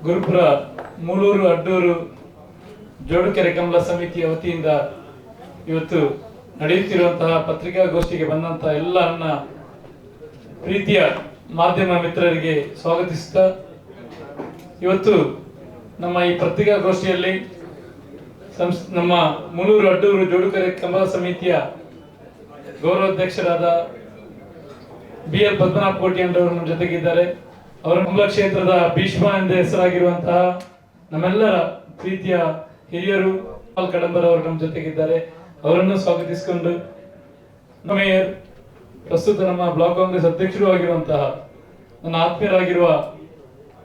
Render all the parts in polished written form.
ಗುರುಪುರ ಮೂಳೂರು ಅಡ್ಡೂರು ಜೋಡುಕೆರೆ ಕಮಲ ಸಮಿತಿಯ ವತಿಯಿಂದ ಇವತ್ತು ನಡೆಯುತ್ತಿರುವಂತಹ ಪತ್ರಿಕಾಗೋಷ್ಠಿಗೆ ಬಂದಂತಹ ಎಲ್ಲ ನನ್ನ ಪ್ರೀತಿಯ ಮಾಧ್ಯಮ ಮಿತ್ರರಿಗೆ ಸ್ವಾಗತಿಸುತ್ತಾ, ಇವತ್ತು ನಮ್ಮ ಈ ಪತ್ರಿಕಾಗೋಷ್ಠಿಯಲ್ಲಿ ನಮ್ಮ ಮೂಳೂರು ಅಡ್ಡೂರು ಜೋಡುಕೆರೆ ಕಮಲ ಸಮಿತಿಯ ಗೌರವಾಧ್ಯಕ್ಷರಾದ BL ಪದ್ಮನಾಭ ಕೋಟಿಯಂಡವರು ನಮ್ಮ ಜೊತೆಗಿದ್ದಾರೆ. ಅವರ ಕಮಲ ಕ್ಷೇತ್ರದ ಭೀಷ್ಮ ಎಂದೇ ಹೆಸರಾಗಿರುವಂತಹ ನಮ್ಮೆಲ್ಲರ ಪ್ರೀತಿಯ ಹಿರಿಯರು ಕಡಂಬರ್ ಅವರು ನಮ್ಮ ಜೊತೆಗಿದ್ದಾರೆ. ಅವರನ್ನು ಸ್ವಾಗತಿಸಿಕೊಂಡು ಮೇಯರ್, ಪ್ರಸ್ತುತ ನಮ್ಮ ಬ್ಲಾಕ್ ಕಾಂಗ್ರೆಸ್ ಅಧ್ಯಕ್ಷರು ಆಗಿರುವಂತಹ ನನ್ನ ಆತ್ಮೀಯರಾಗಿರುವ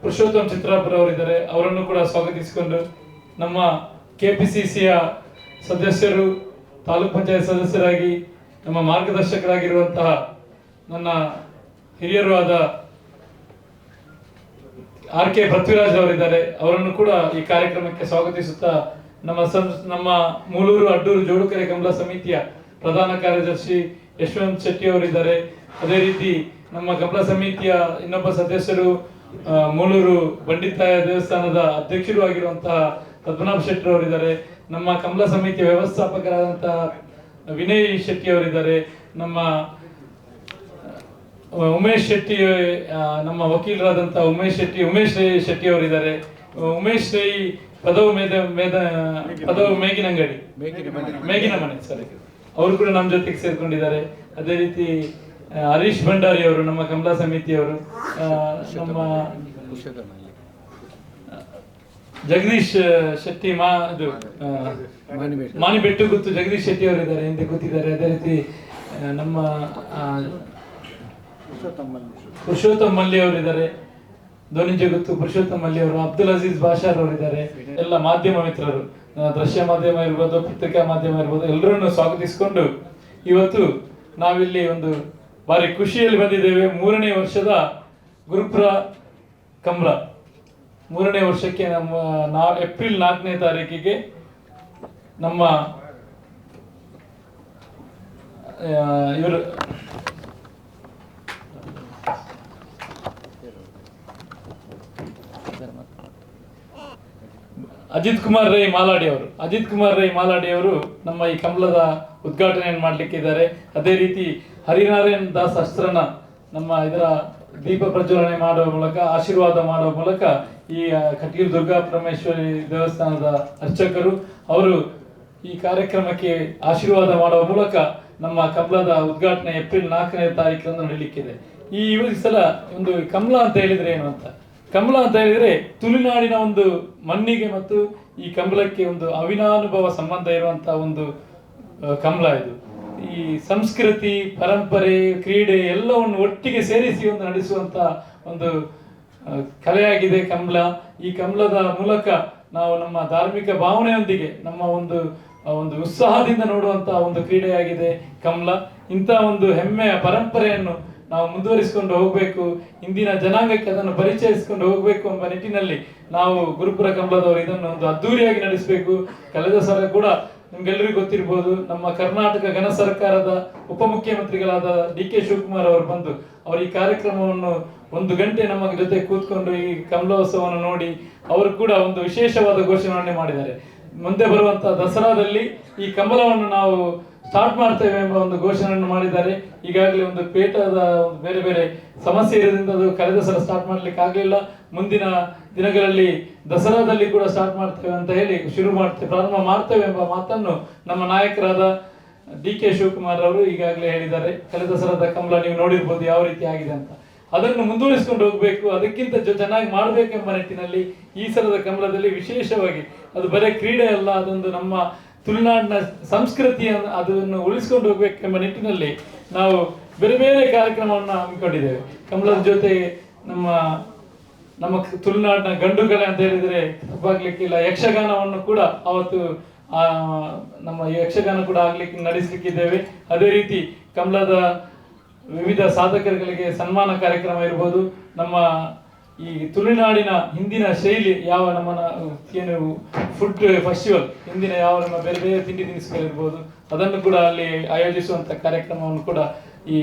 ಪುರುಷೋತ್ತಮ್ ಚಿತ್ರಾಪುರ ಅವರಿದ್ದಾರೆ. ಅವರನ್ನು ಕೂಡ ಸ್ವಾಗತಿಸಿಕೊಂಡು ನಮ್ಮ KPCCಯ ಸದಸ್ಯರು, ತಾಲೂಕ್ ಪಂಚಾಯತ್ ಸದಸ್ಯರಾಗಿ ನಮ್ಮ ಮಾರ್ಗದರ್ಶಕರಾಗಿರುವಂತಹ ನನ್ನ ಹಿರಿಯರು ಆದ RK ಪೃಥ್ವಿರಾಜ್ ಅವರಿದ್ದಾರೆ. ಅವರನ್ನು ಕೂಡ ಈ ಕಾರ್ಯಕ್ರಮಕ್ಕೆ ಸ್ವಾಗತಿಸುತ್ತಾ ನಮ್ಮ ಮೂಳೂರು ಅಡ್ಡೂರು ಜೋಡುಕೆರೆ ಕಮಲ ಸಮಿತಿಯ ಪ್ರಧಾನ ಕಾರ್ಯದರ್ಶಿ ಯಶವಂತ್ ಶೆಟ್ಟಿ ಅವರಿದ್ದಾರೆ. ಅದೇ ರೀತಿ ನಮ್ಮ ಕಮಲ ಸಮಿತಿಯ ಇನ್ನೊಬ್ಬ ಸದಸ್ಯರು ಮೂಳೂರು ಬಂಡಿತಾಯ ದೇವಸ್ಥಾನದ ಅಧ್ಯಕ್ಷರು ಆಗಿರುವಂತಹ ಪದ್ಮನಾಭ ಶೆಟ್ಟಿ ಅವರಿದ್ದಾರೆ. ನಮ್ಮ ಕಮಲ ಸಮಿತಿಯ ವ್ಯವಸ್ಥಾಪಕರಾದಂತಹ ವಿನಯ್ ಶೆಟ್ಟಿ ಅವರಿದ್ದಾರೆ. ನಮ್ಮ ಉಮೇಶ್ ಶೆಟ್ಟಿ, ನಮ್ಮ ವಕೀಲರಾದಂತಹ ಉಮೇಶ್ ಶೆಟ್ಟಿ ಅವರಿದ್ದಾರೆ. ಉಮೇಶ್ ರೈ ಪದವು ಮೇಗಿನ ಮನೆ ಸರಿ, ಅವರು ಕೂಡ ನಮ್ಮ ಜೊತೆಗೆ ಸೇರ್ಕೊಂಡಿದ್ದಾರೆ. ಅದೇ ರೀತಿ ಹರೀಶ್ ಭಂಡಾರಿ ಅವರು ನಮ್ಮ ಕಮಲಾ ಸಮಿತಿಯವರು, ನಮ್ಮ ಜಗದೀಶ್ ಶೆಟ್ಟಿ ಮಾನಿಬೆಟ್ಟು ಗುತ್ತು ಜಗದೀಶ್ ಶೆಟ್ಟಿ ಅವರಿದ್ದಾರೆ, ಹಿಂದೆ ಕೂತಿದ್ದಾರೆ. ಅದೇ ರೀತಿ ನಮ್ಮ ಪುರುಷೋತ್ತಮ್ ಮಲ್ಲಿ ಅವರಿದ್ದಾರೆ, ಧೋನಿಜೆ ಗುತ್ತು ಪುರುಷೋತ್ತಮ್ ಮಲ್ಲಿ ಅವರು, ಅಬ್ದುಲ್ ಅಜೀಜ್ ಬಾಷಾರ್ ಅವರಿದ್ದಾರೆ. ಎಲ್ಲ ಮಾಧ್ಯಮ ಮಿತ್ರರು, ದೃಶ್ಯ ಮಾಧ್ಯಮ ಇರ್ಬೋದು, ಪತ್ರಿಕಾ ಮಾಧ್ಯಮ ಇರ್ಬೋದು, ಎಲ್ಲರನ್ನು ಸ್ವಾಗತಿಸಿಕೊಂಡು ಇವತ್ತು ನಾವಿಲ್ಲಿ ಒಂದು ಬಾರಿ ಖುಷಿಯಲ್ಲಿ ಬಂದಿದ್ದೇವೆ. 3ನೇ ವರ್ಷದ ಗುರುಪುರ ಕಮಲ 3ನೇ ವರ್ಷಕ್ಕೆ ಏಪ್ರಿಲ್ 4ನೇ ತಾರೀಕಿಗೆ ನಮ್ಮ ಇವರು ಅಜಿತ್ ಕುಮಾರ್ ರೈ ಮಾಲಾಡಿ ಅವರು ನಮ್ಮ ಈ ಕಮಲದ ಉದ್ಘಾಟನೆಯನ್ನು ಮಾಡಲಿಕ್ಕಿದ್ದಾರೆ. ಅದೇ ರೀತಿ ಹರಿನಾರಾಯಣ್ ದಾಸ್ ಅಸ್ತ್ರನ ನಮ್ಮ ಇದರ ದೀಪ ಪ್ರಜ್ವಲನೆ ಮಾಡುವ ಮೂಲಕ, ಆಶೀರ್ವಾದ ಮಾಡುವ ಮೂಲಕ ಈ ಕಟೀಲು ದುರ್ಗಾ ಪರಮೇಶ್ವರಿ ದೇವಸ್ಥಾನದ ಅರ್ಚಕರು ಅವರು ಈ ಕಾರ್ಯಕ್ರಮಕ್ಕೆ ಆಶೀರ್ವಾದ ಮಾಡುವ ಮೂಲಕ ನಮ್ಮ ಕಮಲದ ಉದ್ಘಾಟನೆ ಏಪ್ರಿಲ್ 4ನೇ ತಾರೀಕರಂದು ನಡೀಲಿಕ್ಕಿದೆ. ಈ ಸಲ ಒಂದು ಕಮಲ ಅಂತ ಹೇಳಿದ್ರೆ ಏನು ಅಂತ, ಕಮಲ ಅಂತ ಹೇಳಿದ್ರೆ ತುಳುನಾಡಿನ ಒಂದು ಮಣ್ಣಿಗೆ ಮತ್ತು ಈ ಕಮಲಕ್ಕೆ ಒಂದು ಅವಿನಾನುಭವ ಸಂಬಂಧ ಇರುವಂತಹ ಒಂದು ಕಮಲ ಇದು. ಈ ಸಂಸ್ಕೃತಿ, ಪರಂಪರೆ, ಕ್ರೀಡೆ ಎಲ್ಲವನ್ನು ಒಟ್ಟಿಗೆ ಸೇರಿಸಿ ಒಂದು ನಡೆಸುವಂತ ಒಂದು ಕಲೆಯಾಗಿದೆ ಕಮಲ. ಈ ಕಮಲದ ಮೂಲಕ ನಾವು ನಮ್ಮ ಧಾರ್ಮಿಕ ಭಾವನೆಯೊಂದಿಗೆ ನಮ್ಮ ಒಂದು ಉತ್ಸಾಹದಿಂದ ನೋಡುವಂತಹ ಒಂದು ಕ್ರೀಡೆಯಾಗಿದೆ ಕಮಲ. ಇಂಥ ಒಂದು ಹೆಮ್ಮೆಯ ಪರಂಪರೆಯನ್ನು ನಾವು ಮುಂದುವರಿಸಿಕೊಂಡು ಹೋಗಬೇಕು, ಇಂದಿನ ಜನಾಂಗಕ್ಕೆ ಅದನ್ನು ಪರಿಚಯಿಸಿಕೊಂಡು ಹೋಗಬೇಕು ಎಂಬ ನಿಟ್ಟಿನಲ್ಲಿ ನಾವು ಗುರುಪುರ ಕಮಲದವರು ಇದನ್ನು ಒಂದು ಅದ್ದೂರಿಯಾಗಿ ನಡೆಸಬೇಕು. ಕಳೆದ ಸಲ ಕೂಡ ನಿಮ್ಗೆಲ್ಲರಿಗೂ ಗೊತ್ತಿರ್ಬೋದು, ನಮ್ಮ ಕರ್ನಾಟಕ ಘನ ಸರ್ಕಾರದ ಉಪಮುಖ್ಯಮಂತ್ರಿಗಳಾದ DK ಶಿವಕುಮಾರ್ ಅವರು ಬಂದು ಅವರು ಈ ಕಾರ್ಯಕ್ರಮವನ್ನು 1 ಗಂಟೆ ನಮ್ಮ ಜೊತೆ ಕೂತ್ಕೊಂಡು ಈ ಕಮಲೋತ್ಸವವನ್ನು ನೋಡಿ ಅವರು ಕೂಡ ಒಂದು ವಿಶೇಷವಾದ ಘೋಷಣೆಯನ್ನೇ ಮಾಡಿದ್ದಾರೆ. ಮುಂದೆ ಬರುವಂತಹ ದಸರಾದಲ್ಲಿ ಈ ಕಮಲವನ್ನು ನಾವು ಸ್ಟಾರ್ಟ್ ಮಾಡ್ತೇವೆ ಎಂಬ ಒಂದು ಘೋಷಣೆಯನ್ನು ಮಾಡಿದ್ದಾರೆ. ಈಗಾಗಲೇ ಒಂದು ಪೇಟದ ಬೇರೆ ಬೇರೆ ಸಮಸ್ಯೆ ಇರೋದ್ರಿಂದ ಅದು ಕಳೆದ ಸಲ ಸ್ಟಾರ್ಟ್ ಮಾಡ್ಲಿಕ್ಕೆ ಆಗಲಿಲ್ಲ. ಮುಂದಿನ ದಿನಗಳಲ್ಲಿ ದಸರಾದಲ್ಲಿ ಕೂಡ ಸ್ಟಾರ್ಟ್ ಮಾಡ್ತೇವೆ ಅಂತ ಹೇಳಿ ಪ್ರಾರಂಭ ಮಾಡ್ತೇವೆ ಎಂಬ ಮಾತನ್ನು ನಮ್ಮ ನಾಯಕರಾದ DK ಶಿವಕುಮಾರ್ ಅವರು ಈಗಾಗಲೇ ಹೇಳಿದ್ದಾರೆ. ಕಳೆದ ಸಲದ ಕಮಲ ನೀವು ನೋಡಿರ್ಬೋದು ಯಾವ ರೀತಿ ಆಗಿದೆ ಅಂತ. ಅದನ್ನು ಮುಂದುವರಿಸಿಕೊಂಡು ಹೋಗಬೇಕು, ಅದಕ್ಕಿಂತ ಚೆನ್ನಾಗಿ ಮಾಡಬೇಕೆಂಬ ನಿಟ್ಟಿನಲ್ಲಿ ಈ ಸಲದ ಕಮಲದಲ್ಲಿ ವಿಶೇಷವಾಗಿ ಅದು ಬರೀ ಕ್ರೀಡೆ ಅಲ್ಲ, ಅದೊಂದು ನಮ್ಮ ತುಳುನಾಡಿನ ಸಂಸ್ಕೃತಿಯನ್ನು ಅದನ್ನು ಉಳಿಸಿಕೊಂಡು ಹೋಗ್ಬೇಕೆಂಬ ನಿಟ್ಟಿನಲ್ಲಿ ನಾವು ಬೇರೆ ಬೇರೆ ಕಾರ್ಯಕ್ರಮವನ್ನು ಹಮ್ಮಿಕೊಂಡಿದ್ದೇವೆ. ಕಮಲದ ಜೊತೆ ನಮ್ಮ ತುಳುನಾಡಿನ ಗಂಡು ಕಲೆ ಅಂತ ಹೇಳಿದ್ರೆ ತಪ್ಪಾಗ್ಲಿಕ್ಕಿಲ್ಲ, ಯಕ್ಷಗಾನವನ್ನು ಕೂಡ ಅವತ್ತು ನಮ್ಮ ಯಕ್ಷಗಾನ ಕೂಡ ನಡೆಸಲಿಕ್ಕಿದ್ದೇವೆ. ಅದೇ ರೀತಿ ಕಮಲದ ವಿವಿಧ ಸಾಧಕರುಗಳಿಗೆ ಸನ್ಮಾನ ಕಾರ್ಯಕ್ರಮ ಇರ್ಬೋದು, ನಮ್ಮ ಈ ತುಳುನಾಡಿನ ಹಿಂದಿನ ಶೈಲಿ ಯಾವ ನಮ್ಮ ಏನು ಫುಡ್ ಫೆಸ್ಟಿವಲ್ ಹಿಂದಿನ ಯಾವ ನಮ್ಮ ಬೇರೆ ಬೇರೆ ತಿಂಡಿ ತಿನಿಸುಗಳಿರ್ಬೋದು ಅದನ್ನು ಕೂಡ ಅಲ್ಲಿ ಆಯೋಜಿಸುವಂತ ಕಾರ್ಯಕ್ರಮವನ್ನು ಕೂಡ ಈ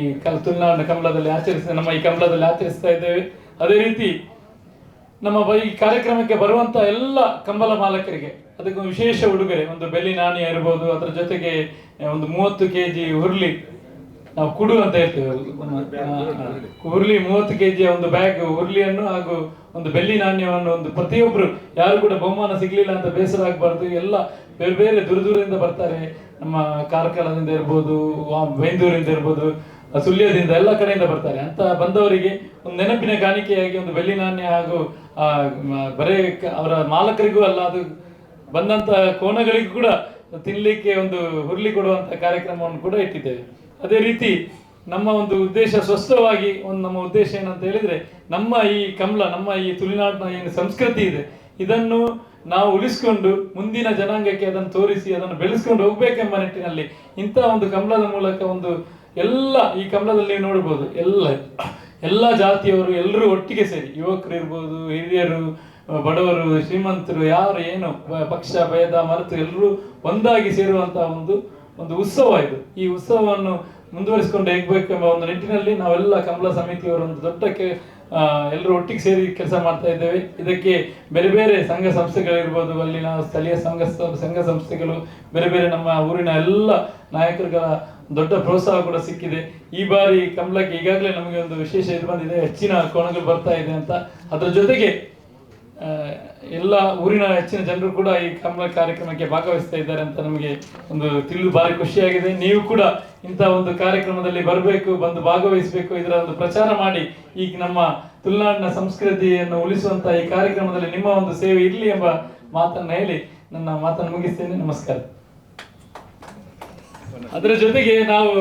ತುಳುನಾಡಿನ ಕಮಲದಲ್ಲಿ ನಮ್ಮ ಈ ಕಮಲದಲ್ಲಿ ಆಚರಿಸ್ತಾ ಇದ್ದೇವೆ. ಅದೇ ರೀತಿ ಈ ಕಾರ್ಯಕ್ರಮಕ್ಕೆ ಬರುವಂತ ಎಲ್ಲ ಕಂಬಳ ಮಾಲಕರಿಗೆ ಅದಕ್ಕೆ ವಿಶೇಷ ಉಡುಗೊರೆ, ಒಂದು ಬೆಳ್ಳಿ ನಾಣ್ಯ ಇರ್ಬೋದು, ಅದರ ಜೊತೆಗೆ ಒಂದು 30 kg ಹುರ್ಲಿ, ನಾವು ಕುಡು ಅಂತ ಹೇಳ್ತೇವೆ, ಹುರ್ಲಿ 30 kg ಒಂದು ಬ್ಯಾಗ್ ಹುರ್ಲಿಯನ್ನು ಹಾಗೂ ಒಂದು ಬೆಳ್ಳಿ ನಾಣ್ಯವನ್ನು, ಒಂದು ಪ್ರತಿಯೊಬ್ರು ಯಾರು ಕೂಡ ಬಹುಮಾನ ಸಿಗ್ಲಿಲ್ಲ ಅಂತ ಬೇಸರ ಆಗಬಾರ್ದು. ಎಲ್ಲ ಬೇರೆ ಬೇರೆ ದೂರದಿಂದ ಬರ್ತಾರೆ, ನಮ್ಮ ಕಾರ್ಕಳದಿಂದ ಇರ್ಬೋದು, ಬೈಂದೂರಿಂದ ಇರ್ಬೋದು, ಸುಳ್ಯದಿಂದ, ಎಲ್ಲ ಕಡೆಯಿಂದ ಬರ್ತಾರೆ. ಅಂತ ಬಂದವರಿಗೆ ಒಂದು ನೆನಪಿನ ಕಾಣಿಕೆಯಾಗಿ ಒಂದು ಬೆಳ್ಳಿ ನಾಣ್ಯ ಹಾಗೂ ಬರೇ ಅವರ ಮಾಲಕರಿಗೂ ಅಲ್ಲ, ಅದು ಬಂದಂತ ಕೋಣಗಳಿಗೂ ಕೂಡ ತಿನ್ಲಿಕ್ಕೆ ಒಂದು ಹುರ್ಲಿ ಕೊಡುವಂತ ಕಾರ್ಯಕ್ರಮವನ್ನು ಕೂಡ ಇಟ್ಟಿದ್ದೇವೆ. ಅದೇ ರೀತಿ ನಮ್ಮ ಒಂದು ಉದ್ದೇಶ ಸ್ಪಷ್ಟವಾಗಿ, ನಮ್ಮ ಉದ್ದೇಶ ಏನಂತ ಹೇಳಿದ್ರೆ, ನಮ್ಮ ಈ ಕಂಬಳ, ನಮ್ಮ ಈ ತುಳುನಾಡಿನ ಏನು ಸಂಸ್ಕೃತಿ ಇದೆ, ಇದನ್ನು ನಾವು ಉಳಿಸ್ಕೊಂಡು ಮುಂದಿನ ಜನಾಂಗಕ್ಕೆ ಅದನ್ನು ತೋರಿಸಿ ಅದನ್ನು ಬೆಳೆಸ್ಕೊಂಡು ಹೋಗ್ಬೇಕೆಂಬ ನಿಟ್ಟಿನಲ್ಲಿ ಇಂಥ ಒಂದು ಕಂಬಳದ ಮೂಲಕ ಒಂದು ಎಲ್ಲ ಈ ಕಂಬಳದಲ್ಲಿ ನೋಡ್ಬೋದು, ಎಲ್ಲ ಜಾತಿಯವರು ಎಲ್ಲರೂ ಒಟ್ಟಿಗೆ ಸೇರಿ, ಯುವಕರು ಇರ್ಬೋದು, ಹಿರಿಯರು, ಬಡವರು, ಶ್ರೀಮಂತರು, ಯಾರು ಏನು ಪಕ್ಷ ಭೇದ ಮರೆತು ಎಲ್ಲರೂ ಒಂದಾಗಿ ಸೇರುವಂತಹ ಒಂದು ಉತ್ಸವ ಇದು. ಈ ಉತ್ಸವವನ್ನು ಮುಂದುವರಿಸಿಕೊಂಡು ಹೋಗ್ಬೇಕೆಂಬ ಒಂದು ನಿಟ್ಟಿನಲ್ಲಿ ನಾವೆಲ್ಲ ಕಂಬಳ ಸಮಿತಿಯವರು ಒಂದು ದೊಡ್ಡ ಎಲ್ಲರೂ ಒಟ್ಟಿಗೆ ಸೇರಿ ಕೆಲಸ ಮಾಡ್ತಾ ಇದ್ದೇವೆ. ಇದಕ್ಕೆ ಬೇರೆ ಬೇರೆ ಸಂಘ ಸಂಸ್ಥೆಗಳಿರ್ಬೋದು, ಅಲ್ಲಿನ ಸ್ಥಳೀಯ ಸಂಘ ಸಂಸ್ಥೆಗಳು, ಬೇರೆ ಬೇರೆ ನಮ್ಮ ಊರಿನ ಎಲ್ಲ ನಾಯಕರುಗಳ ದೊಡ್ಡ ಪ್ರೋತ್ಸಾಹ ಕೂಡ ಸಿಕ್ಕಿದೆ. ಈ ಬಾರಿ ಕಂಬಳಕ್ಕೆ ಈಗಾಗಲೇ ನಮಗೆ ಒಂದು ವಿಶೇಷ ಇದು ಬಂದಿದೆ, ಹೆಚ್ಚಿನ ಕೋಣಗಳು ಬರ್ತಾ ಇದೆ ಅಂತ. ಅದರ ಜೊತೆಗೆ ಎಲ್ಲ ಊರಿನ ಹೆಚ್ಚಿನ ಜನರು ಕೂಡ ಈ ಕಂಬಳ ಕಾರ್ಯಕ್ರಮಕ್ಕೆ ಭಾಗವಹಿಸ್ತಾ ಇದ್ದಾರೆ ಅಂತ ನಮಗೆ ಒಂದು ತಿಳಿದು ಭಾರಿ ಖುಷಿಯಾಗಿದೆ. ನೀವು ಕೂಡ ಇಂಥ ಒಂದು ಕಾರ್ಯಕ್ರಮದಲ್ಲಿ ಬರಬೇಕು, ಬಂದು ಭಾಗವಹಿಸಬೇಕು, ಇದರ ಒಂದು ಪ್ರಚಾರ ಮಾಡಿ ಈಗ ನಮ್ಮ ತುಳುನಾಡಿನ ಸಂಸ್ಕೃತಿಯನ್ನು ಉಳಿಸುವಂತ ಈ ಕಾರ್ಯಕ್ರಮದಲ್ಲಿ ನಿಮ್ಮ ಒಂದು ಸೇವೆ ಇರಲಿ ಎಂಬ ಮಾತನ್ನು ಹೇಳಿ ನನ್ನ ಮಾತನ್ನು ಮುಗಿಸ್ತೇನೆ. ನಮಸ್ಕಾರ. ಅದರ ಜೊತೆಗೆ ನಾವು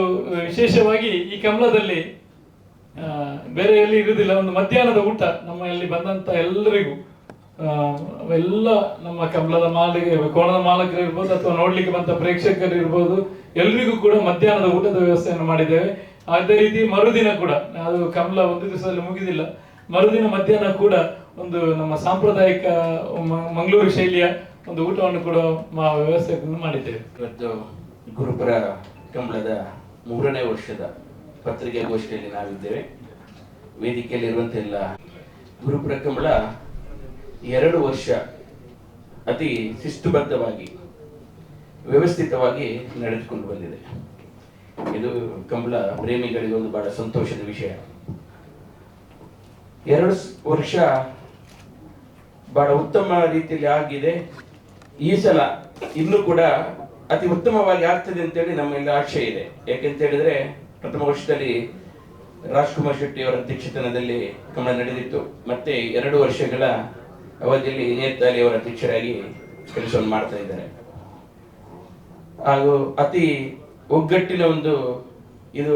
ವಿಶೇಷವಾಗಿ ಈ ಕಂಬಳದಲ್ಲಿ ಬೇರೆ ಎಲ್ಲಿ ಇರುವುದಿಲ್ಲ, ಒಂದು ಮಧ್ಯಾಹ್ನದ ಊಟ ನಮ್ಮಲ್ಲಿ ಬಂದಂತ ಎಲ್ಲರಿಗೂ, ಎಲ್ಲ ನಮ್ಮ ಕಂಬಳದ ಕೋಣದ ಮಾಲಕರು ಇರ್ಬೋದು ಅಥವಾ ನೋಡ್ಲಿಕ್ಕೆ ಬಂದ ಪ್ರೇಕ್ಷಕರು ಇರ್ಬೋದು, ಎಲ್ರಿಗೂ ಕೂಡ ಮಧ್ಯಾಹ್ನದ ಊಟದ ವ್ಯವಸ್ಥೆಯನ್ನು ಮಾಡಿದ್ದೇವೆ. ಅದೇ ರೀತಿ ಮರುದಿನ ಕೂಡ, ಅದು ಕಂಬಳ ಒಂದು ದಿವಸದಲ್ಲಿ ಮುಗಿದಿಲ್ಲ, ಮರುದಿನ ಮಧ್ಯಾಹ್ನ ಕೂಡ ಒಂದು ನಮ್ಮ ಸಾಂಪ್ರದಾಯಿಕ ಮಂಗಳೂರು ಶೈಲಿಯ ಒಂದು ಊಟವನ್ನು ಕೂಡ ವ್ಯವಸ್ಥೆಯನ್ನು ಮಾಡಿದ್ದೇವೆ. ಇವತ್ತು ಗುರುಪುರ ಕಂಬಳದ 3ನೇ ವರ್ಷದ ಪತ್ರಿಕಾಗೋಷ್ಠಿಯಲ್ಲಿ ನಾವಿದ್ದೇವೆ. ವೇದಿಕೆಯಲ್ಲಿರುವಂತ ಎಲ್ಲ ಗುರುಪುರ ಕಂಬಳ 2 ವರ್ಷ ಅತಿ ಶಿಸ್ತುಬದ್ಧವಾಗಿ ವ್ಯವಸ್ಥಿತವಾಗಿ ನಡೆದುಕೊಂಡು ಬಂದಿದೆ. ಇದು ಕಂಬಳ ಪ್ರೇಮಿಗಳಿಗೆ ಒಂದು ಬಹಳ ಸಂತೋಷದ ವಿಷಯ. 2 ವರ್ಷ ಬಹಳ ಉತ್ತಮ ರೀತಿಯಲ್ಲಿ ಆಗಿದೆ. ಈ ಸಲ ಇನ್ನೂ ಕೂಡ ಅತಿ ಉತ್ತಮವಾಗಿ ಆಗ್ತದೆ ಅಂತೇಳಿ ನಮ್ಮೆಲ್ಲ ಆಶೆ ಇದೆ. ಯಾಕೆಂತ ಹೇಳಿದ್ರೆ ಪ್ರಥಮ ವರ್ಷದಲ್ಲಿ ರಾಜ್ಕುಮಾರ್ ಶೆಟ್ಟಿ ಅವರ ಅಧ್ಯಕ್ಷತನದಲ್ಲಿ ಕಂಬಳ ನಡೆದಿತ್ತು. ಮತ್ತೆ 2 ವರ್ಷಗಳ ಅವಧಿಯಲ್ಲಿ ನೇತಾಲಿ ಅವರ ಅಧ್ಯಕ್ಷರಾಗಿ ಕೆಲಸವನ್ನು ಮಾಡ್ತಾ ಇದ್ದಾರೆ. ಹಾಗೂ ಅತಿ ಒಗ್ಗಟ್ಟಿನ ಒಂದು ಇದು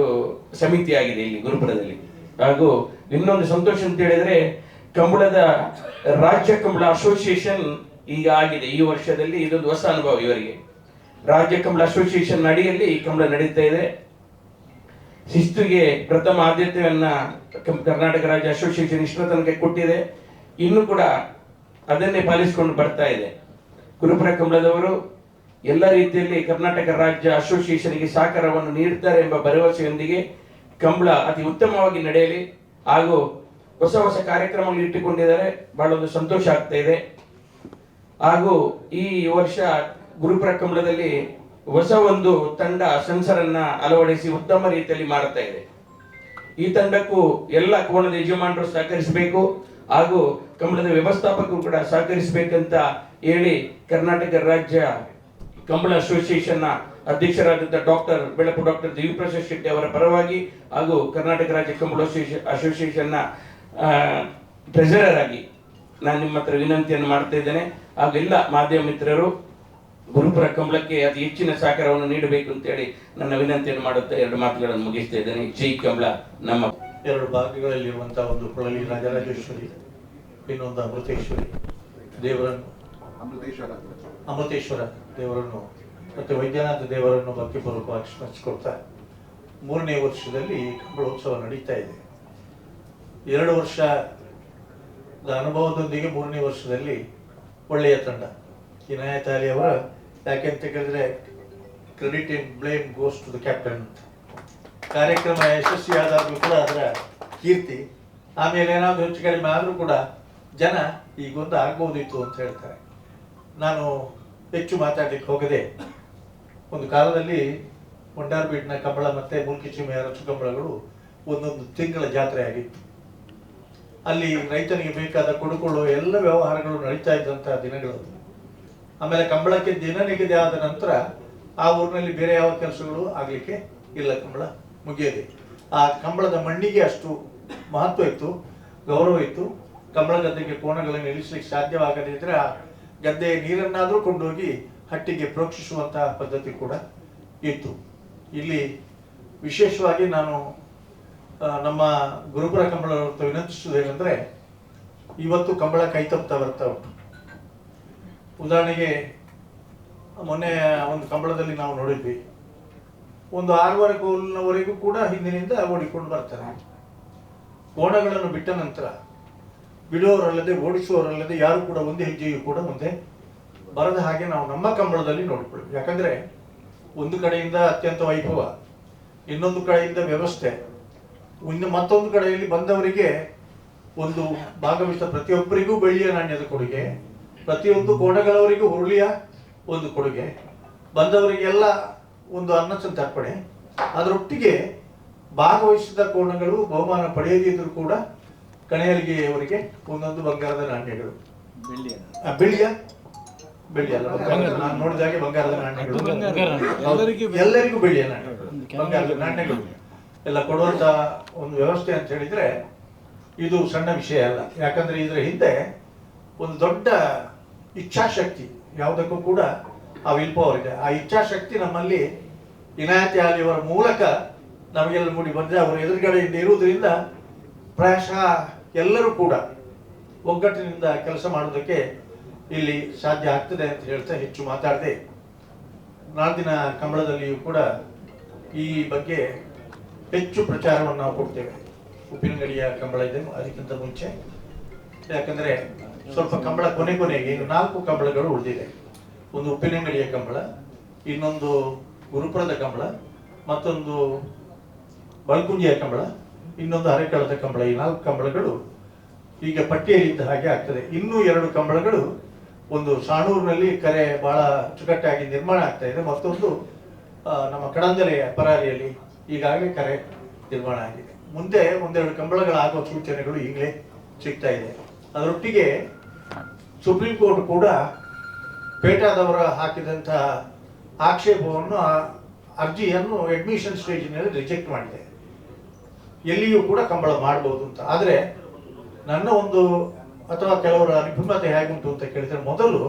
ಸಮಿತಿ ಆಗಿದೆ ಇಲ್ಲಿ ಗುರುಪುರದಲ್ಲಿ. ಹಾಗೂ ಇನ್ನೊಂದು ಸಂತೋಷ ಅಂತ ಹೇಳಿದ್ರೆ, ಕಂಬಳದ ರಾಜ್ಯ ಕಂಬಳ ಅಸೋಸಿಯೇಷನ್ ಈಗ ಆಗಿದೆ. ಈ ವರ್ಷದಲ್ಲಿ ಇದೊಂದು ಹೊಸ ಅನುಭವ ಇವರಿಗೆ. ರಾಜ್ಯ ಕಂಬಳ ಅಸೋಸಿಯೇಷನ್ ಅಡಿಯಲ್ಲಿ ಈ ಕಂಬಳ ನಡೀತಾ ಇದೆ. ಶಿಸ್ತುಗೆ ಪ್ರಥಮ ಆದ್ಯತೆಯನ್ನ ಕರ್ನಾಟಕ ರಾಜ್ಯ ಅಸೋಸಿಯೇಷನ್ ಇಷ್ಟರ ತನಕ ಕೊಟ್ಟಿದೆ. ಇನ್ನು ಕೂಡ ಅದನ್ನೇ ಪಾಲಿಸಿಕೊಂಡು ಬರ್ತಾ ಇದೆ. ಗುರುಪುರ ಕಂಬಳದವರು ಎಲ್ಲ ರೀತಿಯಲ್ಲಿ ಕರ್ನಾಟಕ ರಾಜ್ಯ ಅಸೋಸಿಯೇಷನ್ಗೆ ಸಹಕಾರವನ್ನು ನೀಡುತ್ತಾರೆ ಎಂಬ ಭರವಸೆಯೊಂದಿಗೆ ಕಂಬಳ ಅತಿ ಉತ್ತಮವಾಗಿ ನಡೆಯಲಿ. ಹಾಗೂ ಹೊಸ ಹೊಸ ಕಾರ್ಯಕ್ರಮಗಳು ಇಟ್ಟುಕೊಂಡಿದ್ದಾರೆ. ಬಹಳ ಒಂದು ಸಂತೋಷ ಆಗ್ತಾ ಇದೆ. ಹಾಗೂ ಈ ವರ್ಷ ಗುರುಪುರ ಕಂಬಳದಲ್ಲಿ ಹೊಸ ಒಂದು ತಂಡ ಸೆನ್ಸರನ್ನ ಅಳವಡಿಸಿ ಉತ್ತಮ ರೀತಿಯಲ್ಲಿ ಮಾಡುತ್ತಾ ಇದೆ. ಈ ತಂಡಕ್ಕೂ ಎಲ್ಲ ಕೋಣದ ಯಜಮಾನರು ಸಹಕರಿಸಬೇಕು, ಹಾಗೂ ಕಂಬಳದ ವ್ಯವಸ್ಥಾಪಕರು ಕೂಡ ಸಹಕರಿಸಬೇಕಂತ ಹೇಳಿ ಕರ್ನಾಟಕ ರಾಜ್ಯ ಕಂಬಳ ಅಸೋಸಿಯೇಷನ್ ನ ಅಧ್ಯಕ್ಷರಾದಂತಹ ಡಾಕ್ಟರ್ ದೇವಿಪ್ರಸಾದ್ ಶೆಟ್ಟಿ ಅವರ ಪರವಾಗಿ ಹಾಗೂ ಕರ್ನಾಟಕ ರಾಜ್ಯ ಕಂಬಳ ಅಸೋಸಿಯೇಷನ್ ನ ಟ್ರೆಜರರ್ ಆಗಿ ನಾನು ನಿಮ್ಮ ಹತ್ರ ವಿನಂತಿಯನ್ನು ಮಾಡ್ತಾ ಇದ್ದೇನೆ. ಹಾಗೂ ಎಲ್ಲ ಮಾಧ್ಯಮ ಮಿತ್ರರು ಗುರುಪುರ ಕಂಬಳಕ್ಕೆ ಅತಿ ಹೆಚ್ಚಿನ ಸಹಕಾರವನ್ನು ನೀಡಬೇಕು ಅಂತ ಹೇಳಿ ನನ್ನ ವಿನಂತಿಯನ್ನು ಮಾಡುತ್ತಾ 2 ಮಾತುಗಳನ್ನು ಮುಗಿಸ್ತಾ ಇದ್ದೇನೆ. ಜೈ ಕಂಬಳ. ನಮ್ಮ 2 ಭಾಗಗಳಲ್ಲಿರುವಂತಹ ಒಂದು ಕೊಳಲಿ ರಾಜರಾಜೇಶ್ವರಿ, ಇನ್ನೊಂದು ಅಮೃತೇಶ್ವರಿ ದೇವರನ್ನು, ಅಮೃತೇಶ್ವರ ದೇವರನ್ನು ಮತ್ತೆ ವೈದ್ಯನಾಥ ದೇವರನ್ನು ಭಕ್ತಿಪೂರ್ವಕವಾಗಿ ಸ್ಮರಿಸಿಕೊಳ್ತಾ 3ನೇ ವರ್ಷದಲ್ಲಿ ಕಂಬಳೋತ್ಸವ ನಡೀತಾ ಇದೆ. 2 ವರ್ಷದ ಅನುಭವದೊಂದಿಗೆ 3ನೇ ವರ್ಷದಲ್ಲಿ ಒಳ್ಳೆಯ ತಂಡ ಇನಾಯತಾಲಿ ಅವರ, ಯಾಕೆಂತ ಕೇಳಿದ್ರೆ credit and blame goes to the captain. ಕಾರ್ಯಕ್ರಮ ಯಶಸ್ವಿಯಾದಾಗಲೂ ಕೂಡ ಅದರ ಕೀರ್ತಿ, ಆಮೇಲೆ ಏನಾದರೂ ಹೆಚ್ಚು ಕಡಿಮೆ ಆದರೂ ಕೂಡ ಜನ ಈಗೊಂದು ಆಗ್ಬೋದಿತ್ತು ಅಂತ ಹೇಳ್ತಾರೆ. ನಾನು ಹೆಚ್ಚು ಮಾತಾಡ್ಲಿಕ್ಕೆ ಹೋಗದೆ, ಒಂದು ಕಾಲದಲ್ಲಿ ಮೊಂಡಾರ್ಬೀಡ್ನ ಕಂಬಳ ಮತ್ತೆ ಮುಲ್ಕಿಚಿಮೆಯ ರಚು ಕಂಬಳಗಳು ಒಂದೊಂದು ತಿಂಗಳ ಜಾತ್ರೆ ಆಗಿತ್ತು. ಅಲ್ಲಿ ರೈತನಿಗೆ ಬೇಕಾದ ಕೊಡುಕೊಳ್ಳುವ ಎಲ್ಲ ವ್ಯವಹಾರಗಳು ನಡೀತಾ ಇದ್ದಂತಹ ದಿನಗಳು. ಆಮೇಲೆ ಕಂಬಳಕ್ಕೆ ದಿನ ನಿಗದಿ ಆದ ನಂತರ ಆ ಊರಿನಲ್ಲಿ ಬೇರೆ ಯಾವ ಕೆಲಸಗಳು ಆಗ್ಲಿಕ್ಕೆ ಇಲ್ಲ, ಕಂಬಳ ಮುಗಿಯದೆ. ಆ ಕಂಬಳದ ಮಣ್ಣಿಗೆ ಅಷ್ಟು ಮಹತ್ವ ಇತ್ತು, ಗೌರವ ಇತ್ತು. ಕಂಬಳ ಗದ್ದೆಗೆ ಕೋಣಗಳನ್ನು ಇಳಿಸ್ಲಿಕ್ಕೆ ಸಾಧ್ಯವಾಗದೇ ಇದ್ರೆ ಆ ಗದ್ದೆಯ ನೀರನ್ನಾದರೂ ಕೊಂಡೋಗಿ ಹಟ್ಟಿಗೆ ಪ್ರೋಕ್ಷಿಸುವಂತಹ ಪದ್ಧತಿ ಕೂಡ ಇತ್ತು. ಇಲ್ಲಿ ವಿಶೇಷವಾಗಿ ನಾನು ನಮ್ಮ ಗುರುಪುರ ಕಂಬಳ ವಿನಂತಿಸುವುದೇನೆಂದ್ರೆ, ಇವತ್ತು ಕಂಬಳ ಕೈತಪ್ತಾ ಬರ್ತಾ ಉಂಟು. ಉದಾಹರಣೆಗೆ ಮೊನ್ನೆ ಒಂದು ಕಂಬಳದಲ್ಲಿ ನಾವು ನೋಡಿದ್ವಿ, ಒಂದು 6 ಕೋಲಿನವರೆಗೂ ಕೂಡ ಹಿಂದಿನಿಂದ ಓಡಿಕೊಂಡು ಬರ್ತಾರೆ. ಕೋಣಗಳನ್ನು ಬಿಟ್ಟ ನಂತರ ಬಿಡುವವರಲ್ಲದೆ ಓಡಿಸುವವರಲ್ಲದೆ ಯಾರು ಕೂಡ ಒಂದು ಹೆಜ್ಜೆಯೂ ಕೂಡ ಮುಂದೆ ಬರದ ಹಾಗೆ ನಾವು ನಮ್ಮ ಕಂಬಳದಲ್ಲಿ ನೋಡಿಕೊಳ್ಳಿ. ಯಾಕಂದ್ರೆ ಒಂದು ಕಡೆಯಿಂದ ಅತ್ಯಂತ ವೈಭವ, ಇನ್ನೊಂದು ಕಡೆಯಿಂದ ವ್ಯವಸ್ಥೆ, ಇನ್ನು ಮತ್ತೊಂದು ಕಡೆಯಲ್ಲಿ ಬಂದವರಿಗೆ ಒಂದು ಭಾಗವಹಿಸಿದ ಪ್ರತಿಯೊಬ್ಬರಿಗೂ ಬೆಳ್ಳಿಯ ನಾಣ್ಯದ ಕೊಡುಗೆ, ಪ್ರತಿಯೊಂದು ಕೋಣಗಳವರಿಗೂ ಹುರುಳಿಯ ಒಂದು ಕೊಡುಗೆ, ಬಂದವರಿಗೆಲ್ಲ ಒಂದು ಅನ್ನ ಸಂತರ್ಪಣೆ. ಅದರೊಟ್ಟಿಗೆ ಭಾಗವಹಿಸಿದ ಕೋಣಗಳು ಬಹುಮಾನ ಪಡೆಯದಿದ್ದರೂ ಕೂಡ ಕಣೆಯಲಿಗೆಯವರಿಗೆ ಒಂದೊಂದು ಬಂಗಾರದ ನಾಣ್ಯಗಳು, ಬೆಳ್ಳಿಯ ಅಲ್ಲ, ನಾನು ನೋಡಿದಾಗೆ ಬಂಗಾರದ ನಾಣ್ಯಗಳು, ಎಲ್ಲರಿಗೂ ಬೆಳ್ಳಿಯ ನಾಣ್ಯಗಳು, ಬಂಗಾರದ ನಾಣ್ಯಗಳು ಎಲ್ಲ ಕೊಡುವಂತ ಒಂದು ವ್ಯವಸ್ಥೆ ಅಂತ ಹೇಳಿದ್ರೆ ಇದು ಸಣ್ಣ ವಿಷಯ ಅಲ್ಲ. ಯಾಕಂದ್ರೆ ಇದರ ಹಿಂದೆ ಒಂದು ದೊಡ್ಡ ಇಚ್ಛಾಶಕ್ತಿ, ಯಾವುದಕ್ಕೂ ಕೂಡ ಆ ವಿಲ್ ಪವರ್ ಇದೆ. ಆ ಇಚ್ಛಾಶಕ್ತಿ ನಮ್ಮಲ್ಲಿ ಇನಾಯತಿ ಅಲಿಯವರ ಮೂಲಕ ನಮಗೆಲ್ಲ ಮೂಡಿ ಬಂದ್ರೆ, ಅವರ ಎದುರುಗಡೆಯಿಂದ ಇರುವುದರಿಂದ ಪ್ರಾಯಶಃ ಎಲ್ಲರೂ ಕೂಡ ಒಗ್ಗಟ್ಟಿನಿಂದ ಕೆಲಸ ಮಾಡೋದಕ್ಕೆ ಇಲ್ಲಿ ಸಾಧ್ಯ ಆಗ್ತದೆ ಅಂತ ಹೇಳ್ತಾ ಹೆಚ್ಚು ಮಾತಾಡದೆ, ನಾಡಿನ ಕಂಬಳದಲ್ಲಿಯೂ ಕೂಡ ಈ ಬಗ್ಗೆ ಹೆಚ್ಚು ಪ್ರಚಾರವನ್ನು ನಾವು ಕೊಡ್ತೇವೆ. ಉಪ್ಪಿನಂಗಡಿಯ ಕಂಬಳ ಇದೆ ಅದಕ್ಕಿಂತ ಮುಂಚೆ, ಯಾಕಂದ್ರೆ ಸ್ವಲ್ಪ ಕಂಬಳ ಕೊನೆಗೆ ಇನ್ನು 4 ಕಂಬಳಗಳು ಉಳಿದಿದೆ. ಒಂದು ಉಪ್ಪಿನಂಗಡಿಯ ಕಂಬಳ, ಇನ್ನೊಂದು ಗುರುಪುರದ ಕಂಬಳ, ಮತ್ತೊಂದು ಬಳ್ಕುಂಜಿಯ ಕಂಬಳ, ಇನ್ನೊಂದು ಅರೆಕಳದ ಕಂಬಳ. ಈ 4 ಕಂಬಳಗಳು ಈಗ ಪಟ್ಟಿಯಲ್ಲಿ ಇದ್ದ ಹಾಗೆ ಆಗ್ತದೆ. ಇನ್ನೂ 2 ಕಂಬಳಗಳು, ಒಂದು ಸಾಣೂರಿನಲ್ಲಿ ಕರೆ ಬಹಳ ಅಚ್ಚುಕಟ್ಟಾಗಿ ನಿರ್ಮಾಣ ಆಗ್ತಾ ಇದೆ, ಮತ್ತೊಂದು ನಮ್ಮ ಕಡಂದಲೆಯ ಪರಾರಿಯಲ್ಲಿ ಈಗಾಗಲೇ ಕರೆ ನಿರ್ಮಾಣ ಆಗಿದೆ. ಮುಂದೆ 1-2 ಕಂಬಳಗಳಾಗುವ ಸೂಚನೆಗಳು ಈಗಲೇ ಸಿಗ್ತಾ ಇದೆ. ಅದರೊಟ್ಟಿಗೆ ಸುಪ್ರೀಂ ಕೋರ್ಟ್ ಕೂಡ ಪೇಟಾದವರ ಹಾಕಿದಂತಹ ಆಕ್ಷೇಪವನ್ನು, ಅರ್ಜಿಯನ್ನು ಅಡ್ಮಿಷನ್ ಸ್ಟೇಜಿನಲ್ಲಿ ರಿಜೆಕ್ಟ್ ಮಾಡಿದೆ. ಎಲ್ಲಿಯೂ ಕೂಡ ಕಂಬಳ ಮಾಡಬಹುದು ಅಂತ. ಆದರೆ ನನ್ನ ಒಂದು ಅಥವಾ ಕೆಲವರ ಅಭಿಮತ ಹೇಗುಂಟು ಅಂತ ಕೇಳಿದ್ರೆ, ಮೊದಲು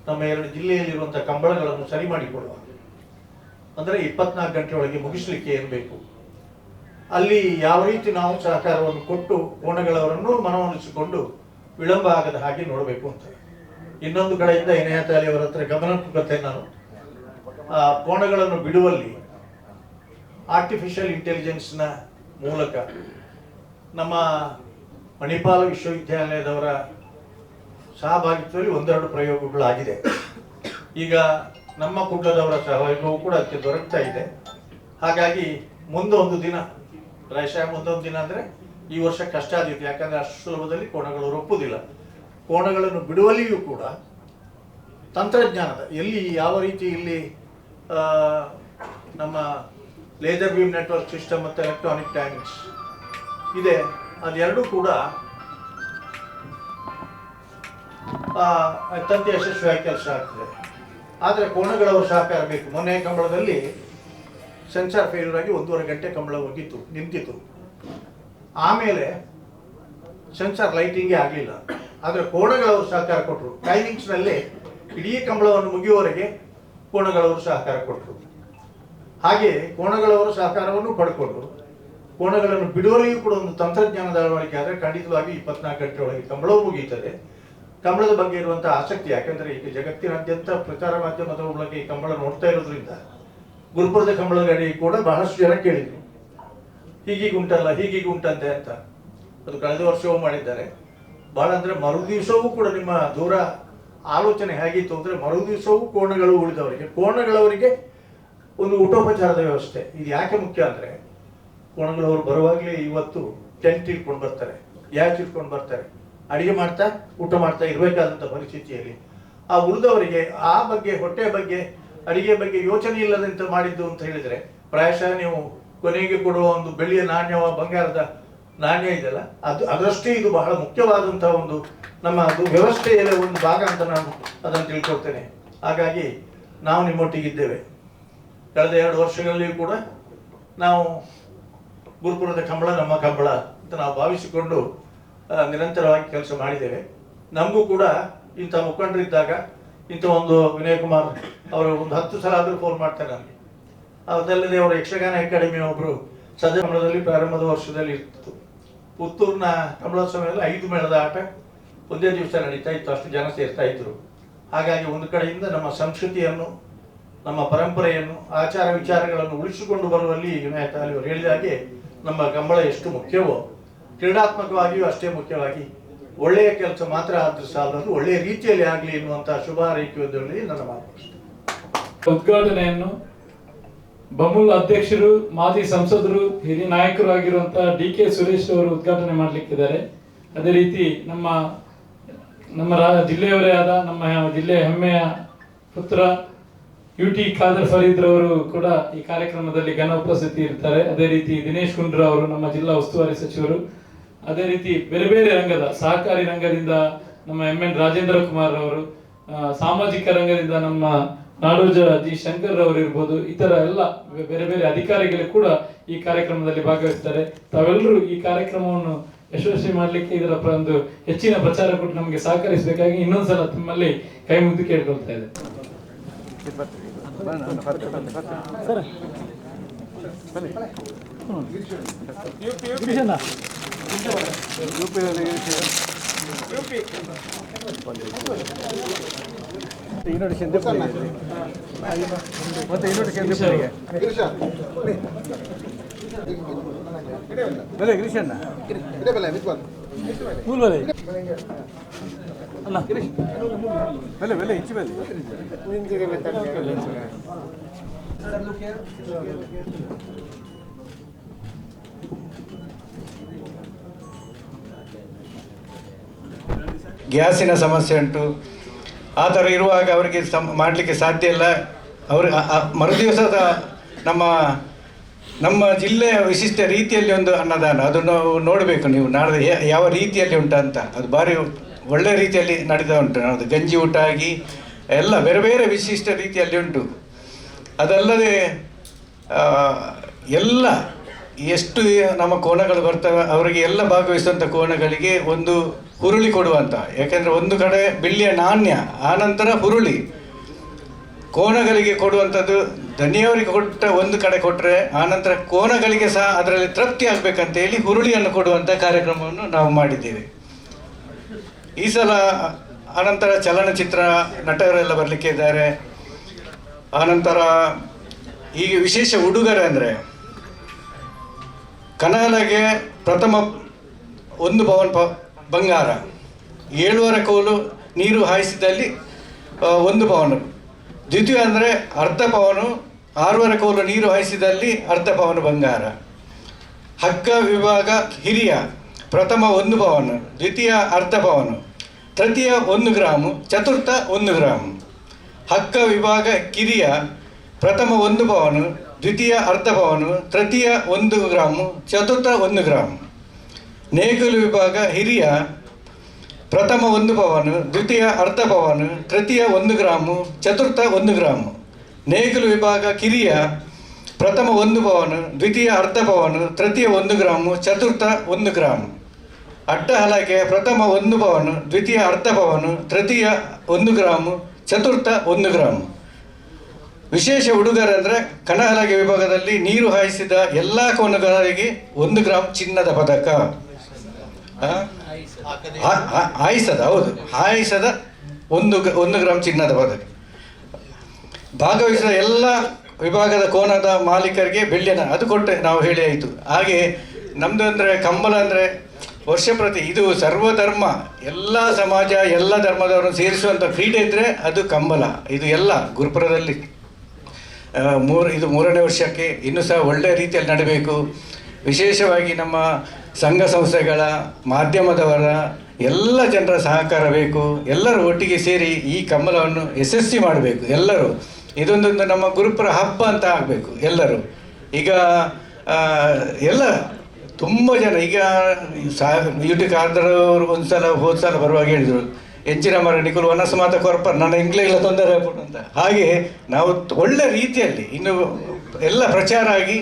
ನಮ್ಮ 2 ಜಿಲ್ಲೆಯಲ್ಲಿರುವಂತಹ ಕಂಬಳಗಳನ್ನು ಸರಿ ಮಾಡಿಕೊಳ್ಳುವ, ಅಂದ್ರೆ 24 ಗಂಟೆ ಒಳಗೆ ಮುಗಿಸ್ಲಿಕ್ಕೆ ಏನು ಬೇಕು, ಅಲ್ಲಿ ಯಾವ ರೀತಿ ನಾವು ಸಹಕಾರವನ್ನು ಕೊಟ್ಟು ಕೋಣಗಳವರನ್ನು ಮನವೊಲಿಸಿಕೊಂಡು ವಿಳಂಬ ಆಗದ ಹಾಗೆ ನೋಡಬೇಕು ಅಂತ. ಇನ್ನೊಂದು ಕಡೆಯಿಂದ ಇನಾಯತ್ ಅವರ ಹತ್ರ ಗಮನಕ್ಕೆ ನಾನು, ಆ ಕೋಣಗಳನ್ನು ಬಿಡುವಲ್ಲಿ ಆರ್ಟಿಫಿಷಿಯಲ್ ಇಂಟೆಲಿಜೆನ್ಸ್ನ ಮೂಲಕ ನಮ್ಮ ಮಣಿಪಾಲ ವಿಶ್ವವಿದ್ಯಾಲಯದವರ ಸಹಭಾಗಿತ್ವದಲ್ಲಿ 1-2 ಪ್ರಯೋಗಗಳಾಗಿದೆ. ಈಗ ನಮ್ಮ ಕುಡ್ಲದವರ ಸಹಯೋಗವೂ ಕೂಡ ಅದಕ್ಕೆ ದೊರಕ್ತಾ ಇದೆ. ಹಾಗಾಗಿ ಮುಂದೊಂದು ದಿನ, ಪ್ರಾಯಶಃ ಮುಂದೊಂದು ದಿನ ಅಂದ್ರೆ ಈ ವರ್ಷ ಕಷ್ಟ ಆದಿತ್ತು, ಯಾಕಂದ್ರೆ ಅಷ್ಟು ಸುಲಭದಲ್ಲಿ ಕೋಣಗಳು ಒಪ್ಪುವುದಿಲ್ಲ. ಕೋಣಗಳನ್ನು ಬಿಡುವಲ್ಲಿಯೂ ಕೂಡ ತಂತ್ರಜ್ಞಾನದ ಎಲ್ಲಿ ಯಾವ ರೀತಿ ಇಲ್ಲಿ ನಮ್ಮ ಲೇಸರ್ ಬೀಮ್ ನೆಟ್ವರ್ಕ್ ಸಿಸ್ಟಮ್ ಮತ್ತು ಎಲೆಕ್ಟ್ರಾನಿಕ್ ಟೈಮಿಂಗ್ಸ್ ಇದೆ, ಅದೆರಡೂ ಕೂಡ ಅತ್ಯಂತ ಯಶಸ್ವಿಯಾಗಿ ಕೆಲಸ ಆಗ್ತದೆ. ಆದರೆ ಕೋಣಗಳವರ ಸಹಕಾರ ಬೇಕು. ಮೊನ್ನೆ ಕಂಬಳದಲ್ಲಿ ಸೆನ್ಸಾರ್ ಫೇಲ್ಯೂರ್ ಆಗಿ 1.5 ಗಂಟೆ ಕಂಬಳ ನಿಂತಿತ್ತು. ಆಮೇಲೆ ಸೆನ್ಸಾರ್ ಲೈಟಿಂಗೇ ಆಗಲಿಲ್ಲ. ಆದರೆ ಕೋಣಗಳವರು ಸಹಕಾರ ಕೊಟ್ಟರು. ಟೈಮಿಂಗ್ಸ್ನಲ್ಲಿ ಇಡೀ ಕಂಬಳವನ್ನು ಮುಗಿಯುವವರೆಗೆ ಕೋಣಗಳವರು ಸಹಕಾರ ಕೊಟ್ಟರು. ಹಾಗೆ ಕೋಣಗಳವರ ಸಹಕಾರವನ್ನು ಪಡ್ಕೊಂಡ್ರು. ಕೋಣಗಳನ್ನು ಬಿಡುವಲ್ಲಿಯೂ ಕೂಡ ಒಂದು ತಂತ್ರಜ್ಞಾನದ ಅಳವಡಿಕೆ ಆದರೆ ಖಂಡಿತವಾಗಿ 24 ಗಂಟೆ ಒಳಗೆ ಕಂಬಳವು ಮುಗಿಯುತ್ತದೆ. ಕಂಬಳದ ಬಗ್ಗೆ ಇರುವಂತಹ ಆಸಕ್ತಿ, ಯಾಕಂದ್ರೆ ಈಗ ಜಗತ್ತಿನಾದ್ಯಂತ ಪ್ರಚಾರ ಮಾಧ್ಯಮದ ಮೂಲಕ ಈ ಕಂಬಳ ನೋಡ್ತಾ ಇರೋದ್ರಿಂದ ಗುರುಪುರದ ಕಂಬಳದ ಗಡಿ ಕೂಡ ಬಹಳಷ್ಟು ಜನ ಕೇಳಿದ್ರು, ಹೀಗೀಗುಂಟಲ್ಲ ಹೀಗೀಗುಂಟಂತೆ ಅಂತ. ಅದು ಕಳೆದ ವರ್ಷವೂ ಮಾಡಿದ್ದಾರೆ. ಬಹಳ ಅಂದ್ರೆ ಮರುದಿವಸವೂ ಕೂಡ ನಿಮ್ಮ ದೂರ ಆಲೋಚನೆ ಹೇಗಿತ್ತು ಅಂದ್ರೆ, ಮರುದಿವಸವೂ ಕೋಣಗಳು ಉಳಿದವರಿಗೆ, ಕೋಣಗಳವರಿಗೆ ಒಂದು ಊಟೋಪಚಾರದ ವ್ಯವಸ್ಥೆ. ಇದು ಯಾಕೆ ಮುಖ್ಯ ಅಂದ್ರೆ, ಕೋಣಗಳವರು ಬರುವಾಗಲೇ ಇವತ್ತು ಟೆಂಟ್ ಇಟ್ಕೊಂಡು ಬರ್ತಾರೆ. ಯಾಕೆ ಇಟ್ಕೊಂಡು ಬರ್ತಾರೆ? ಅಡಿಗೆ ಮಾಡ್ತಾ ಊಟ ಮಾಡ್ತಾ ಇರಬೇಕಾದಂಥ ಪರಿಸ್ಥಿತಿಯಲ್ಲಿ ಆ ಉಳಿದವರಿಗೆ ಆ ಬಗ್ಗೆ ಹೊಟ್ಟೆ ಬಗ್ಗೆ ಅಡಿಗೆ ಬಗ್ಗೆ ಯೋಚನೆ ಇಲ್ಲದಂತೆ ಮಾಡಿದ್ದು ಅಂತ ಹೇಳಿದರೆ ಪ್ರಾಯಶಃ ನೀವು ಕೊನೆಗೆ ಕೊಡುವ ಒಂದು ಬೆಳ್ಳಿಯ ನಾಣ್ಯವ ಬಂಗಾರದ ನಾಣ್ಯ ಇದೆಯಲ್ಲ ಅದರಷ್ಟೇ ಇದು ಬಹಳ ಮುಖ್ಯವಾದಂತಹ ಒಂದು ನಮ್ಮ ಅದು ವ್ಯವಸ್ಥೆಯಲ್ಲಿ ಒಂದು ಭಾಗ ಅಂತ ನಾನು ಅದನ್ನು ತಿಳ್ಕೊಳ್ತೇನೆ. ಹಾಗಾಗಿ ನಾವು ನಿಮ್ಮೊಟ್ಟಿಗಿದ್ದೇವೆ. ಕಳೆದ 2 ವರ್ಷಗಳಲ್ಲಿಯೂ ಕೂಡ ನಾವು ಗುರುಪುರದ ಕಂಬಳ ನಮ್ಮ ಕಂಬಳ ಅಂತ ನಾವು ಭಾವಿಸಿಕೊಂಡು ನಿರಂತರವಾಗಿ ಕೆಲಸ ಮಾಡಿದ್ದೇವೆ. ನಮಗೂ ಕೂಡ ಇಂಥ ಮುಖಂಡರಿದ್ದಾಗ ಇಂಥ ಒಂದು ವಿನಯ್ ಕುಮಾರ್ ಅವರು ಒಂದು 10 ಸಲ ಆದರೂ ಫೋನ್ ಮಾಡ್ತಾರೆ ನನಗೆ. ಅದಲ್ಲದೆ ಅವರ ಯಕ್ಷಗಾನ ಅಕಾಡೆಮಿಯ ಒಬ್ಬರು ಸದ್ಯ ಕಂಬಳದಲ್ಲಿ ಪ್ರಾರಂಭದ ವರ್ಷದಲ್ಲಿ ಇರ್ತಿತ್ತು. ಪುತ್ತೂರಿನ ಕಂಬಳೋತ್ಸವದಲ್ಲಿ 5 ಮೇಳದ ಆಟ ಒಂದೇ ದಿವಸ ನಡೀತಾ ಇತ್ತು, ಅಷ್ಟು ಜನ ಸೇರ್ತಾ ಇದ್ರು. ಹಾಗಾಗಿ ಒಂದು ಕಡೆಯಿಂದ ನಮ್ಮ ಸಂಸ್ಕೃತಿಯನ್ನು, ನಮ್ಮ ಪರಂಪರೆಯನ್ನು, ಆಚಾರ ವಿಚಾರಗಳನ್ನು ಉಳಿಸಿಕೊಂಡು ಬರುವಲ್ಲಿ ವಿನಾಯಕ ಅವರು ಹೇಳಿದ ಹಾಗೆ ನಮ್ಮ ಕಂಬಳ ಎಷ್ಟು ಮುಖ್ಯವೋ ಕ್ರೀಡಾತ್ಮಕವಾಗಿಯೂ ಅಷ್ಟೇ ಮುಖ್ಯವಾಗಿ ಒಳ್ಳೆಯ ಕೆಲಸ ಮಾತ್ರ ಆದ್ರೂ ಸಾಲದು, ಒಳ್ಳೆಯ ರೀತಿಯಲ್ಲಿ ಆಗಲಿ ಎನ್ನುವಂತಹ ಶುಭ ಹಾರೈಕೆಯಲ್ಲಿ ನನ್ನ ಮಾತು. ಉದ್ಘಾಟನೆಯನ್ನು ಬಮುಲ್ ಅಧ್ಯಕ್ಷರು, ಮಾಜಿ ಸಂಸದರು, ಹಿರಿಯ ನಾಯಕರು ಆಗಿರುವಂತಹ DK ಸುರೇಶ್ ಅವರು ಉದ್ಘಾಟನೆ ಮಾಡಲಿಕ್ಕಿದ್ದಾರೆ. ಅದೇ ರೀತಿ ನಮ್ಮ ಜಿಲ್ಲೆಯವರೇ ಆದ ನಮ್ಮ ಜಿಲ್ಲೆಯ ಹೆಮ್ಮೆಯ ಪುತ್ರ UT ಖಾದರ್ ಫರೀದ್ ರವರು ಕೂಡ ಈ ಕಾರ್ಯಕ್ರಮದಲ್ಲಿ ಘನ ಉಪಸ್ಥಿತಿ ಇರ್ತಾರೆ. ಅದೇ ರೀತಿ ದಿನೇಶ್ ಗುಂಡ್ರಾ ಅವರು ನಮ್ಮ ಜಿಲ್ಲಾ ಉಸ್ತುವಾರಿ ಸಚಿವರು. ಅದೇ ರೀತಿ ಬೇರೆ ಬೇರೆ ರಂಗದ ಸಹಕಾರಿ ರಂಗದಿಂದ ನಮ್ಮ MN ರಾಜೇಂದ್ರ ಕುಮಾರ್ ಅವರು, ಸಾಮಾಜಿಕ ರಂಗದಿಂದ ನಮ್ಮ ನಾಡೋಜ G ಶಂಕರ್ ಅವರು ಇರ್ಬೋದು, ಇತರ ಎಲ್ಲ ಬೇರೆ ಬೇರೆ ಅಧಿಕಾರಿಗಳು ಕೂಡ ಈ ಕಾರ್ಯಕ್ರಮದಲ್ಲಿ ಭಾಗವಹಿಸ್ತಾರೆ. ತಾವೆಲ್ಲರೂ ಈ ಕಾರ್ಯಕ್ರಮವನ್ನು ಯಶಸ್ವಿ ಮಾಡಲಿಕ್ಕೆ ಇದರ ಒಂದು ಹೆಚ್ಚಿನ ಪ್ರಚಾರ ಕೊಟ್ಟು ನಮಗೆ ಸಹಕರಿಸಬೇಕಾಗಿ ಇನ್ನೊಂದ್ಸಲ ತಮ್ಮಲ್ಲಿ ಕೈ ಮುಗಿದು ಕೇಳ್ಕೊಳ್ತಾ ಇದೆ. ಗ್ಯಾಸಿನ ಸಮಸ್ಯೆ ಉಂಟು. ಆ ಥರ ಇರುವಾಗ ಅವರಿಗೆ ಮಾಡಲಿಕ್ಕೆ ಸಾಧ್ಯ ಇಲ್ಲ. ಅವರು ಮರುದಿವಸದ ನಮ್ಮ ಜಿಲ್ಲೆಯ ವಿಶಿಷ್ಟ ರೀತಿಯಲ್ಲಿ ಒಂದು ಅನ್ನದಾನ, ಅದನ್ನು ನೋಡಬೇಕು ನೀವು. ನಾಳೆ ಯಾವ ರೀತಿಯಲ್ಲಿ ಉಂಟಂತ, ಅದು ಭಾರಿ ಒಳ್ಳೆ ರೀತಿಯಲ್ಲಿ ನಡೀತಾ ಉಂಟು. ಅದು ಗಂಜಿ ಊಟ ಆಗಿ ಎಲ್ಲ ಬೇರೆ ಬೇರೆ ವಿಶಿಷ್ಟ ರೀತಿಯಲ್ಲಿ ಉಂಟು. ಅದಲ್ಲದೆ ಎಲ್ಲ ಎಷ್ಟು ನಮ್ಮ ಕೋಣಗಳು ಬರ್ತವೆ ಅವರಿಗೆ ಎಲ್ಲ ಭಾಗವಹಿಸುವಂಥ ಕೋಣಗಳಿಗೆ ಒಂದು ಹುರುಳಿ ಕೊಡುವಂಥ, ಯಾಕೆಂದರೆ ಒಂದು ಕಡೆ ಬೆಳ್ಳಿಯ ನಾಣ್ಯ, ಆನಂತರ ಹುರುಳಿ ಕೋಣಗಳಿಗೆ ಕೊಡುವಂಥದ್ದು. ದನಿಯವರಿಗೆ ಕೊಟ್ಟ ಒಂದು ಕಡೆ ಕೊಟ್ಟರೆ ಆನಂತರ ಕೋಣಗಳಿಗೆ ಸಹ ಅದರಲ್ಲಿ ತೃಪ್ತಿ ಆಗಬೇಕಂತೇಳಿ ಹುರುಳಿಯನ್ನು ಕೊಡುವಂಥ ಕಾರ್ಯಕ್ರಮವನ್ನು ನಾವು ಮಾಡಿದ್ದೇವೆ ಈ ಸಲ. ಆನಂತರ ಚಲನಚಿತ್ರ ನಟರೆಲ್ಲ ಬರಲಿಕ್ಕೆ ಇದ್ದಾರೆ. ಆನಂತರ ಈಗ ವಿಶೇಷ ಉಡುಗೊರೆ ಅಂದರೆ ಕನಹಲಗೆ ಪ್ರಥಮ 1 ಪವನ್ ಬಂಗಾರ, 7.5 ಕೋಲು ನೀರು ಹಾಯಿಸಿದಲ್ಲಿ 1 ಪವನು. ದ್ವಿತೀಯ ಅಂದರೆ ಅರ್ಧ ಪವನು, 6.5 ಕೋಲು ನೀರು ಹಾಯಿಸಿದಲ್ಲಿ ಅರ್ಧ ಪವನು ಬಂಗಾರ. ಹಗ್ಗ ವಿಭಾಗ ಹಿರಿಯ ಪ್ರಥಮ 1 ಪವನು, ದ್ವಿತೀಯ ಅರ್ಧ ಪವನು, ತೃತೀಯ 1 ಗ್ರಾಮು, ಚತುರ್ಥ 1 ಗ್ರಾಮು. ಹಗ್ಗ ವಿಭಾಗ ಕಿರಿಯ ಪ್ರಥಮ 1 ಪವನು, ದ್ವಿತೀಯ ಅರ್ಧ ಪವನು, ತೃತೀಯ 1 ಗ್ರಾಮು, ಚತುರ್ಥ 1 ಗ್ರಾಮು. ನೇಗಿಲು ವಿಭಾಗ ಹಿರಿಯ ಪ್ರಥಮ 1 ಪವನು, ದ್ವಿತೀಯ ಅರ್ಧ ಪವನು, ತೃತೀಯ 1 ಗ್ರಾಮು, ಚತುರ್ಥ 1 ಗ್ರಾಮು. ನೇಗಿಲು ವಿಭಾಗ ಕಿರಿಯ ಪ್ರಥಮ 1 ಪವನು, ದ್ವಿತೀಯ ಅರ್ಧ ಪವನು, ತೃತೀಯ 1 ಗ್ರಾಮು, ಚತುರ್ಥ 1 ಗ್ರಾಮು. ಅಡ್ಡ ಹಲಗೆ ಪ್ರಥಮ 1 ಪವನು, ದ್ವಿತೀಯ ಅರ್ಧ ಪವನು, ತೃತೀಯ 1 ಗ್ರಾಮು, ಚತುರ್ಥ 1 ಗ್ರಾಮು. ವಿಶೇಷ ಉಡುಗೊರೆ ಅಂದರೆ ಕನಹಲಗೆ ವಿಭಾಗದಲ್ಲಿ ನೀರು ಹಾಯಿಸಿದ ಎಲ್ಲ ಕೋಣಗಳಿಗೆ 1 ಗ್ರಾಮ್ ಚಿನ್ನದ ಪದಕ. ಹಾಯಿಸದ, ಹೌದು, ಹಾಯಿಸದ 1 ಗ್ರಾಮ್ ಚಿನ್ನದ ಪದಕ. ಭಾಗವಹಿಸಿದ ಎಲ್ಲ ವಿಭಾಗದ ಕೋಣದ ಮಾಲೀಕರಿಗೆ ಬೆಳ್ಳಿಯ ಅದು ಕೊಟ್ಟೆ ನಾವು ಹೇಳಿ ಆಯಿತು. ಹಾಗೆ ನಮ್ಮದು ಅಂದರೆ ಕಂಬಳ ಅಂದರೆ ವರ್ಷ ಪ್ರತಿ ಇದು ಸರ್ವಧರ್ಮ, ಎಲ್ಲ ಸಮಾಜ, ಎಲ್ಲ ಧರ್ಮದವರನ್ನು ಸೇರಿಸುವಂಥ ಕ್ರೀಡೆ ಇದ್ದರೆ ಅದು ಕಂಬಳ. ಇದು ಎಲ್ಲ ಗುರುಪುರದಲ್ಲಿ ಇದು 3ನೇ ವರ್ಷಕ್ಕೆ ಇನ್ನೂ ಸಹ ಒಳ್ಳೆಯ ರೀತಿಯಲ್ಲಿ ನಡೀಬೇಕು. ವಿಶೇಷವಾಗಿ ನಮ್ಮ ಸಂಘ ಸಂಸ್ಥೆಗಳ, ಮಾಧ್ಯಮದವರ ಎಲ್ಲ ಜನರ ಸಹಕಾರ ಬೇಕು. ಎಲ್ಲರೂ ಒಟ್ಟಿಗೆ ಸೇರಿ ಈ ಕಂಬಳವನ್ನು ಯಶಸ್ವಿ ಮಾಡಬೇಕು. ಎಲ್ಲರೂ ಇದೊಂದೊಂದು ನಮ್ಮ ಗುರುಪುರ ಹಬ್ಬ ಅಂತ ಆಗಬೇಕು. ಎಲ್ಲರೂ ಈಗ ಎಲ್ಲ ತುಂಬ ಜನ ಈಗ ಯೂಟಿ ಕಾರ್ದರವರು ಒಂದು ಸಲ ಹೋದ ಸಲ ಬರುವಾಗ ಹೇಳಿದರು, ಹೆಚ್ಚಿನ ಮರ ನಿಕುಲು ವನಸ ಮಾತ ಕೊರಪರ್ ನನ್ನ ಇಂಗ್ಲಿಷ್ಲ ತೊಂದರೆ ಆಗ್ಬಿಟ್ಟು ಅಂತ. ಹಾಗೆ ನಾವು ಒಳ್ಳೆ ರೀತಿಯಲ್ಲಿ ಇನ್ನು ಎಲ್ಲ ಪ್ರಚಾರ ಆಗಿ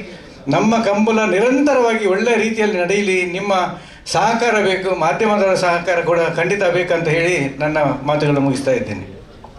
ನಮ್ಮ ಕಂಬಳ ನಿರಂತರವಾಗಿ ಒಳ್ಳೆಯ ರೀತಿಯಲ್ಲಿ ನಡೆಯಲಿ. ನಿಮ್ಮ ಸಹಕಾರ ಬೇಕು, ಮಾಧ್ಯಮದವರ ಸಹಕಾರ ಕೂಡ ಖಂಡಿತ ಬೇಕಂತ ಹೇಳಿ ನನ್ನ ಮಾತುಗಳನ್ನು ಮುಗಿಸ್ತಾ ಇದ್ದೇನೆ.